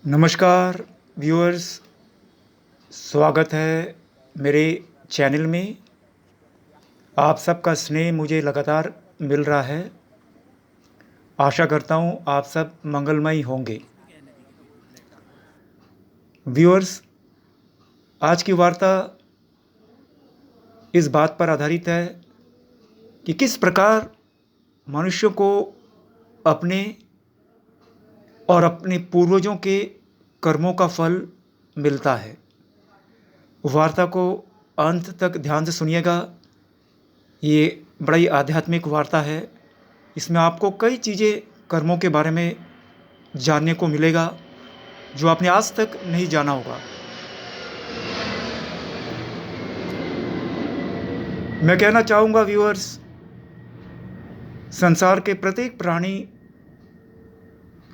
नमस्कार व्यूअर्स, स्वागत है मेरे चैनल में। आप सबका स्नेह मुझे लगातार मिल रहा है। आशा करता हूँ आप सब मंगलमय होंगे। व्यूअर्स, आज की वार्ता इस बात पर आधारित है कि किस प्रकार मनुष्य को अपने और अपने पूर्वजों के कर्मों का फल मिलता है। वार्ता को अंत तक ध्यान से सुनिएगा। ये बड़ा ही आध्यात्मिक वार्ता है। इसमें आपको कई चीज़ें कर्मों के बारे में जानने को मिलेगा जो आपने आज तक नहीं जाना होगा। मैं कहना चाहूँगा व्यूअर्स, संसार के प्रत्येक प्राणी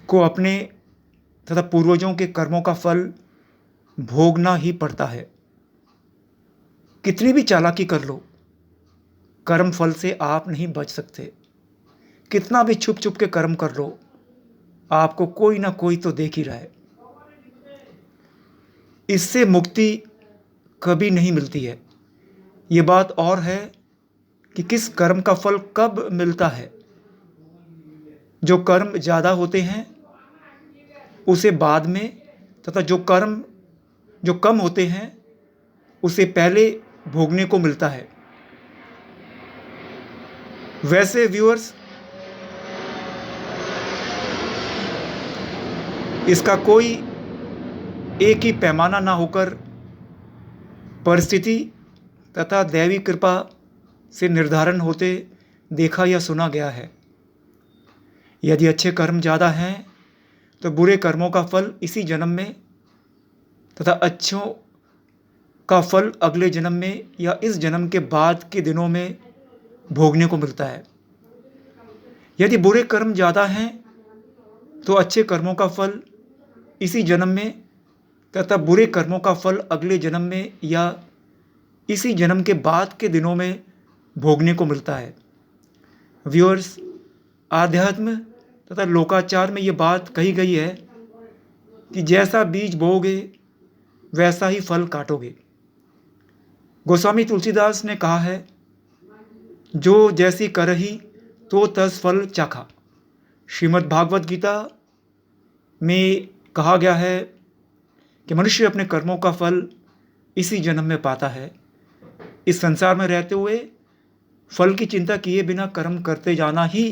को अपने तथा पूर्वजों के कर्मों का फल भोगना ही पड़ता है। कितनी भी चालाकी कर लो, कर्म फल से आप नहीं बच सकते। कितना भी छुप छुप के कर्म कर लो, आपको कोई ना कोई तो देख ही रहा है। इससे मुक्ति कभी नहीं मिलती है। ये बात और है कि किस कर्म का फल कब मिलता है। जो कर्म ज़्यादा होते हैं उसे बाद में, तथा जो कम होते हैं उसे पहले भोगने को मिलता है। वैसे व्यूअर्स, इसका कोई एक ही पैमाना ना होकर परिस्थिति तथा दैवी कृपा से निर्धारण होते देखा या सुना गया है। यदि अच्छे कर्म ज़्यादा हैं तो बुरे कर्मों का फल इसी जन्म में तथा अच्छों का फल अगले जन्म में या इस जन्म के बाद के दिनों में भोगने को मिलता है। यदि बुरे कर्म ज़्यादा हैं तो अच्छे कर्मों का फल इसी जन्म में तथा बुरे कर्मों का फल अगले जन्म में या इसी जन्म के बाद के दिनों में भोगने को मिलता है। व्यूअर्स, आध्यात्म तथा लोकाचार में ये बात कही गई है कि जैसा बीज बोओगे वैसा ही फल काटोगे। गोस्वामी तुलसीदास ने कहा है, जो जैसी करही तो तस फल चाखा। श्रीमद् भागवत गीता में कहा गया है कि मनुष्य अपने कर्मों का फल इसी जन्म में पाता है। इस संसार में रहते हुए फल की चिंता किए बिना कर्म करते जाना ही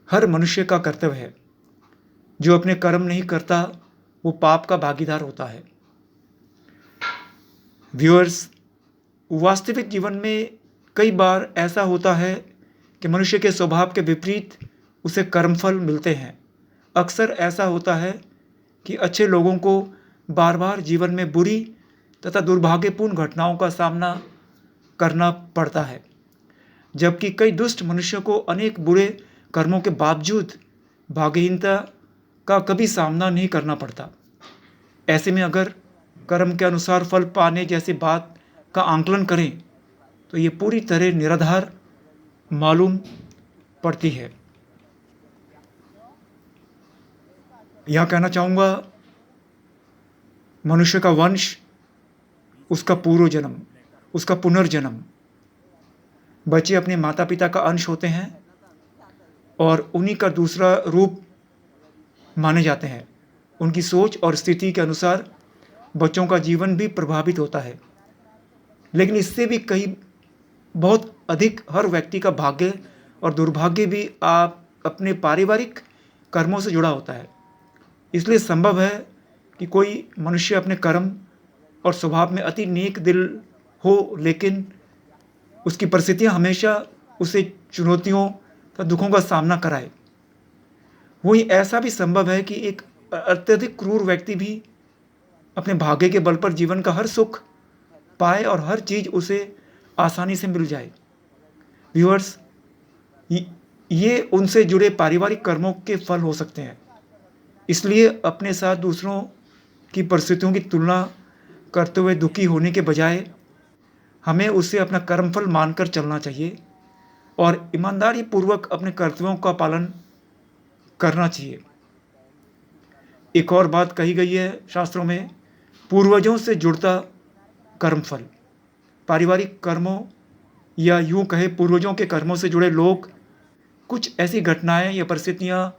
हर मनुष्य का कर्तव्य है। जो अपने कर्म नहीं करता वो पाप का भागीदार होता है। व्यूअर्स, वास्तविक जीवन में कई बार ऐसा होता है कि मनुष्य के स्वभाव के विपरीत उसे कर्मफल मिलते हैं। अक्सर ऐसा होता है कि अच्छे लोगों को बार बार जीवन में बुरी तथा दुर्भाग्यपूर्ण घटनाओं का सामना करना पड़ता है, जबकि कई दुष्ट मनुष्यों को अनेक बुरे कर्मों के बावजूद भाग्यहीनता का कभी सामना नहीं करना पड़ता। ऐसे में अगर कर्म के अनुसार फल पाने जैसी बात का आंकलन करें तो ये पूरी तरह निराधार मालूम पड़ती है। यह कहना चाहूँगा, मनुष्य का वंश, उसका पूर्व जन्म, उसका पुनर्जन्म। बच्चे अपने माता पिता का अंश होते हैं और उन्हीं का दूसरा रूप माने जाते हैं। उनकी सोच और स्थिति के अनुसार बच्चों का जीवन भी प्रभावित होता है। लेकिन इससे भी कई बहुत अधिक हर व्यक्ति का भाग्य और दुर्भाग्य भी आप अपने पारिवारिक कर्मों से जुड़ा होता है। इसलिए संभव है कि कोई मनुष्य अपने कर्म और स्वभाव में अति नेक दिल हो, लेकिन उसकी परिस्थितियाँ हमेशा उसे चुनौतियों तथा दुखों का सामना कराए। वही ऐसा भी संभव है कि एक अत्यधिक क्रूर व्यक्ति भी अपने भाग्य के बल पर जीवन का हर सुख पाए और हर चीज़ उसे आसानी से मिल जाए। व्यूअर्स, ये उनसे जुड़े पारिवारिक कर्मों के फल हो सकते हैं। इसलिए अपने साथ दूसरों की परिस्थितियों की तुलना करते हुए दुखी होने के बजाय हमें उसे अपना कर्मफल मानकर चलना चाहिए और ईमानदारी पूर्वक अपने कर्तव्यों का पालन करना चाहिए। एक और बात कही गई है शास्त्रों में, पूर्वजों से जुड़ता कर्मफल। पारिवारिक कर्मों या यूं कहे पूर्वजों के कर्मों से जुड़े लोग कुछ ऐसी घटनाएं या परिस्थितियां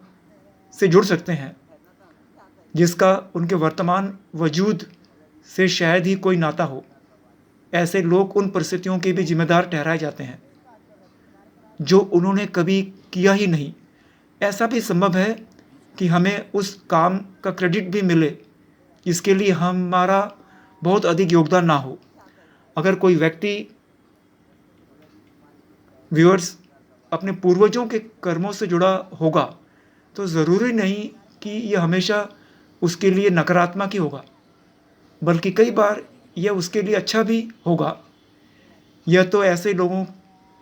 से जुड़ सकते हैं जिसका उनके वर्तमान वजूद से शायद ही कोई नाता हो। ऐसे लोग उन परिस्थितियों के भी जिम्मेदार ठहराए जाते हैं जो उन्होंने कभी किया ही नहीं। ऐसा भी संभव है कि हमें उस काम का क्रेडिट भी मिले जिसके लिए हमारा बहुत अधिक योगदान ना हो। अगर कोई व्यक्ति व्यूअर्स अपने पूर्वजों के कर्मों से जुड़ा होगा तो ज़रूरी नहीं कि यह हमेशा उसके लिए नकारात्मक ही होगा, बल्कि कई बार यह उसके लिए अच्छा भी होगा। यह तो ऐसे लोगों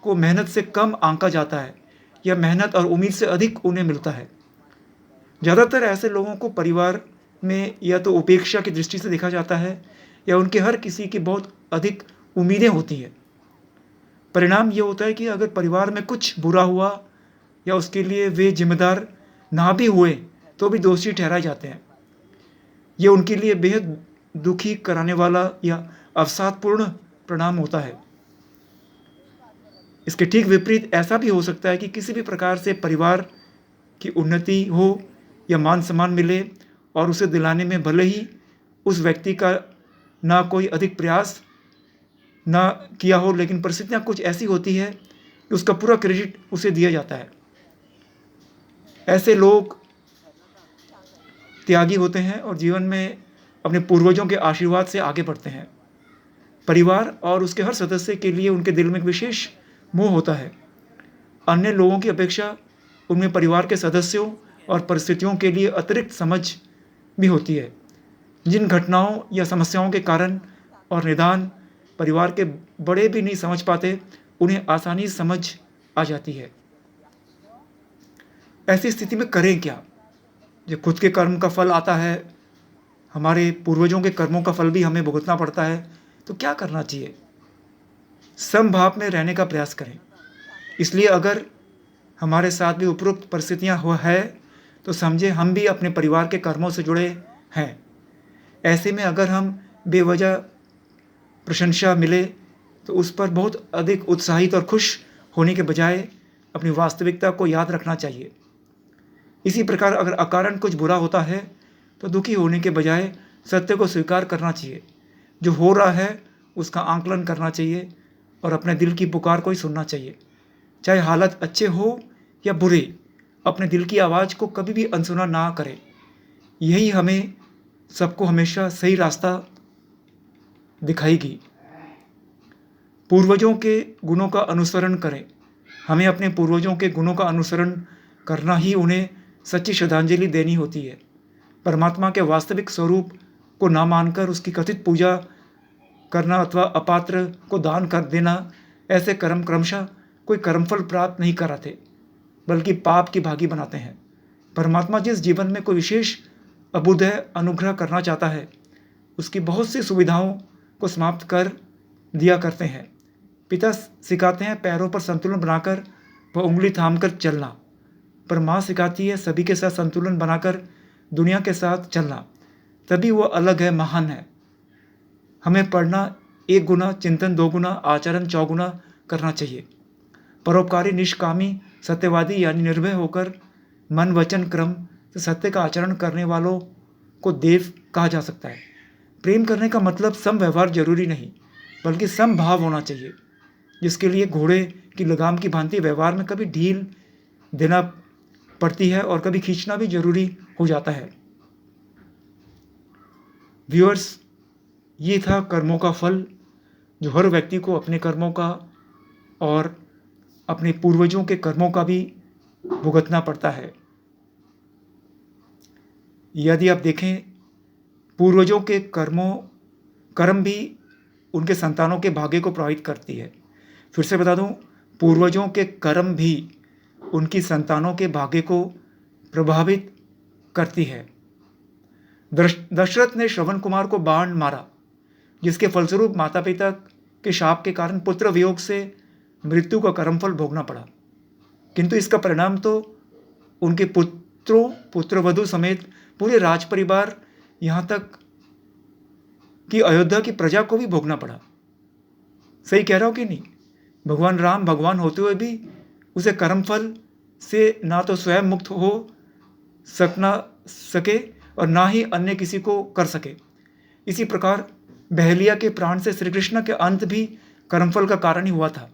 को मेहनत से कम आंका जाता है या मेहनत और उम्मीद से अधिक उन्हें मिलता है। ज़्यादातर ऐसे लोगों को परिवार में या तो उपेक्षा की दृष्टि से देखा जाता है या उनके हर किसी की बहुत अधिक उम्मीदें होती हैं। परिणाम ये होता है कि अगर परिवार में कुछ बुरा हुआ या उसके लिए वे जिम्मेदार ना भी हुए तो भी दोषी ठहराए जाते हैं। ये उनके लिए बेहद दुखी कराने वाला या अवसादपूर्ण परिणाम होता है। इसके ठीक विपरीत ऐसा भी हो सकता है कि किसी भी प्रकार से परिवार की उन्नति हो या मान सम्मान मिले और उसे दिलाने में भले ही उस व्यक्ति का ना कोई अधिक प्रयास ना किया हो, लेकिन परिस्थितियाँ कुछ ऐसी होती है कि उसका पूरा क्रेडिट उसे दिया जाता है। ऐसे लोग त्यागी होते हैं और जीवन में अपने पूर्वजों के आशीर्वाद से आगे बढ़ते हैं। परिवार और उसके हर सदस्य के लिए उनके दिल में एक विशेष मोह होता है। अन्य लोगों की अपेक्षा उनमें परिवार के सदस्यों और परिस्थितियों के लिए अतिरिक्त समझ भी होती है। जिन घटनाओं या समस्याओं के कारण और निदान परिवार के बड़े भी नहीं समझ पाते, उन्हें आसानी से समझ आ जाती है। ऐसी स्थिति में करें क्या? जब खुद के कर्म का फल आता है, हमारे पूर्वजों के कर्मों का फल भी हमें भुगतना पड़ता है, तो क्या करना चाहिए? समभाव में रहने का प्रयास करें। इसलिए अगर हमारे साथ भी उपरोक्त परिस्थितियाँ हो है तो समझे हम भी अपने परिवार के कर्मों से जुड़े हैं। ऐसे में अगर हम बेवजह प्रशंसा मिले तो उस पर बहुत अधिक उत्साहित और खुश होने के बजाय अपनी वास्तविकता को याद रखना चाहिए। इसी प्रकार अगर अकारण कुछ बुरा होता है तो दुखी होने के बजाय सत्य को स्वीकार करना चाहिए। जो हो रहा है उसका आंकलन करना चाहिए और अपने दिल की पुकार को ही सुनना चाहिए। चाहे हालत अच्छे हो या बुरे, अपने दिल की आवाज़ को कभी भी अनसुना ना करें। यही हमें सबको हमेशा सही रास्ता दिखाएगी। पूर्वजों के गुणों का अनुसरण करें। हमें अपने पूर्वजों के गुणों का अनुसरण करना ही उन्हें सच्ची श्रद्धांजलि देनी होती है। परमात्मा के वास्तविक स्वरूप को ना मानकर उसकी कथित पूजा करना अथवा अपात्र को दान कर देना, ऐसे कर्म क्रमशः कोई कर्मफल प्राप्त नहीं कराते बल्कि पाप की भागी बनाते हैं। परमात्मा जिस जीवन में कोई विशेष अभुदय अनुग्रह करना चाहता है उसकी बहुत सी सुविधाओं को समाप्त कर दिया करते हैं। पिता सिखाते हैं पैरों पर संतुलन बनाकर व उंगली थामकर चलना, पर माँ सिखाती है सभी के साथ संतुलन बनाकर दुनिया के साथ चलना। तभी वो अलग है, महान है। हमें पढ़ना 1 गुना, चिंतन 2 गुना, आचरण 4 गुना करना चाहिए। परोपकारी, निष्कामी, सत्यवादी यानी निर्भय होकर मन वचन क्रम से सत्य का आचरण करने वालों को देव कहा जा सकता है। प्रेम करने का मतलब सम व्यवहार जरूरी नहीं बल्कि समभाव होना चाहिए, जिसके लिए घोड़े की लगाम की भांति व्यवहार में कभी ढील देना पड़ती है और कभी खींचना भी जरूरी हो जाता है। व्यूअर्स, ये था कर्मों का फल जो हर व्यक्ति को अपने कर्मों का और अपने पूर्वजों के कर्मों का भी भुगतना पड़ता है। यदि आप देखें, पूर्वजों के कर्म भी उनके संतानों के भाग्य को प्रभावित करती है। फिर से बता दूं, पूर्वजों के कर्म भी उनकी संतानों के भाग्य को प्रभावित करती है। दशरथ ने श्रवण कुमार को बाण मारा, जिसके फलस्वरूप माता पिता के शाप के कारण पुत्र वियोग से मृत्यु का कर्मफल भोगना पड़ा। किंतु इसका परिणाम तो उनके पुत्रवधू समेत पूरे राज परिवार, यहाँ तक कि अयोध्या की प्रजा को भी भोगना पड़ा। सही कह रहा हूँ कि नहीं? भगवान राम भगवान होते हुए भी उसे कर्मफल से ना तो स्वयं मुक्त हो सके और ना ही अन्य किसी को कर सके। इसी प्रकार बहलिया के प्राण से श्री कृष्ण के अंत भी कर्मफल का कारण ही हुआ था।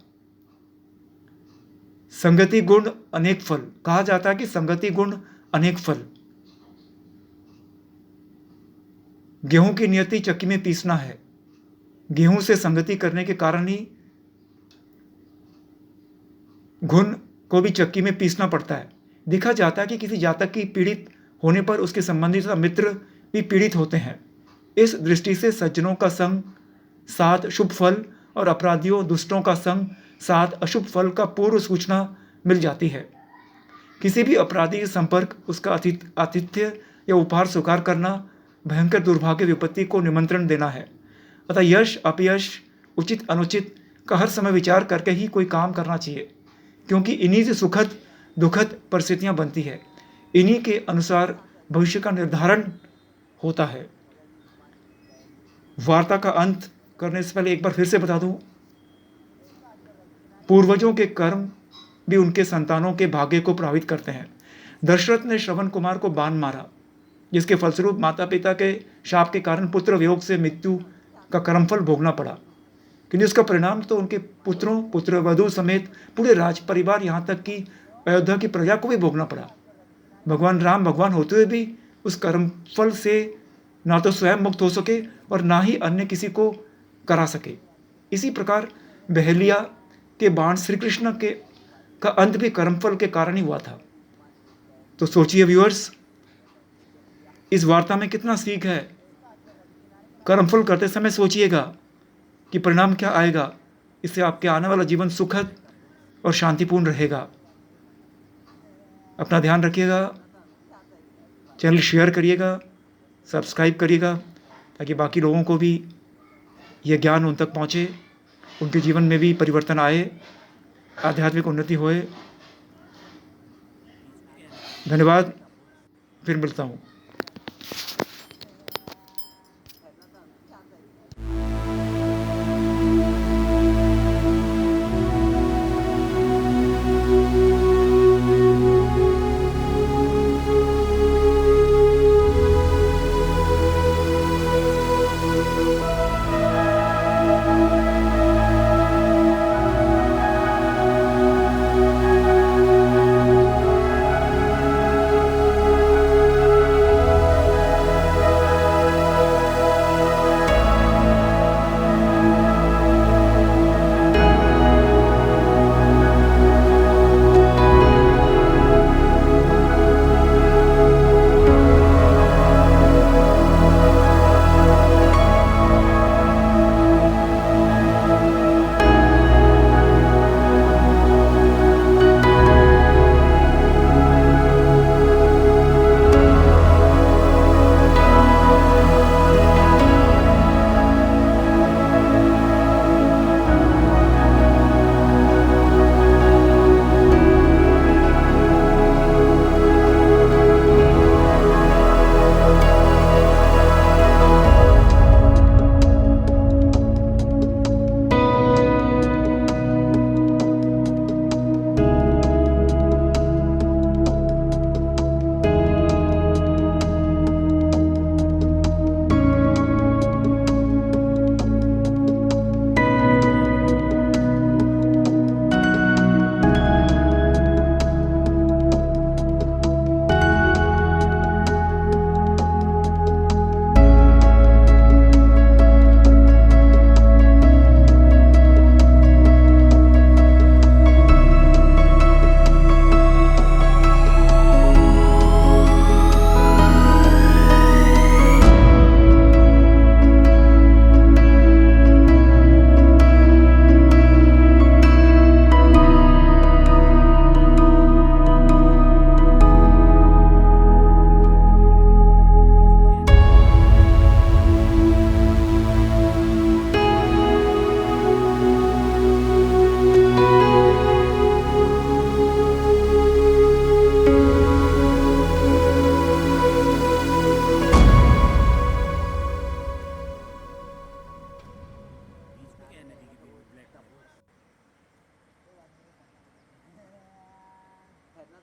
संगति गुण अनेक फल, कहा जाता है कि संगति गुण अनेक फल। गेहूं की नियति चक्की में पीसना है। गेहूं से संगति करने के कारण ही घुन को भी चक्की में पीसना पड़ता है। देखा जाता है कि किसी जातक की पीड़ित होने पर उसके संबंधी तथा मित्र भी पीड़ित होते हैं। इस दृष्टि से सज्जनों का संग साथ शुभ फल और अपराधियों दुष्टों का संग साथ अशुभ फल का पूर्व सूचना मिल जाती है। किसी भी अपराधी के संपर्क, उसका आतिथ्य या उपहार स्वीकार करना भयंकर दुर्भाग्य विपत्ति को निमंत्रण देना है। अतः यश अपयश, उचित अनुचित का हर समय विचार करके ही कोई काम करना चाहिए, क्योंकि इन्हीं से सुखद दुखद परिस्थितियां बनती है। इन्हीं के अनुसार भविष्य का निर्धारण होता है। वार्ता का अंत करने से पहले एक बार फिर से बता दूं, पूर्वजों के कर्म भी उनके संतानों के भाग्य को प्रभावित करते हैं। दशरथ ने श्रवण कुमार को बाण मारा, जिसके फलस्वरूप माता पिता के शाप के कारण पुत्र वियोग से मृत्यु का कर्मफल भोगना पड़ा। किंतु इसका परिणाम तो उनके पुत्रों पुत्रवधू समेत पूरे राज परिवार, यहाँ तक कि अयोध्या की प्रजा को भी भोगना पड़ा। भगवान राम भगवान होते हुए भी उस कर्मफल से ना तो स्वयं मुक्त हो सके और ना ही अन्य किसी को करा सके। इसी प्रकार बहलिया के बाण श्री कृष्ण के का अंत भी कर्मफल के कारण ही हुआ था। तो सोचिए व्यूअर्स, इस वार्ता में कितना सीख है। कर्मफल करते समय सोचिएगा कि परिणाम क्या आएगा। इससे आपके आने वाला जीवन सुखद और शांतिपूर्ण रहेगा। अपना ध्यान रखिएगा, चैनल शेयर करिएगा, सब्सक्राइब करिएगा, ताकि बाकी लोगों को भी यह ज्ञान उन तक पहुँचे, उनके जीवन में भी परिवर्तन आए, आध्यात्मिक उन्नति होए। धन्यवाद, फिर मिलता हूँ।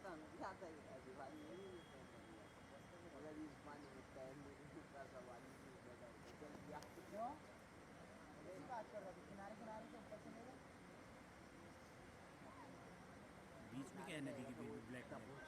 आता नहीं आता ही है दिवाली नहीं मगर इस पानी में तैरने का सवाल ही नहीं पैदा होता चल गया क्यों ऐसी बात कर रहा था किनारे किनारे से ऊपर चले गए बीच में क्या है नदी के बीच में ब्लैक ब्लैक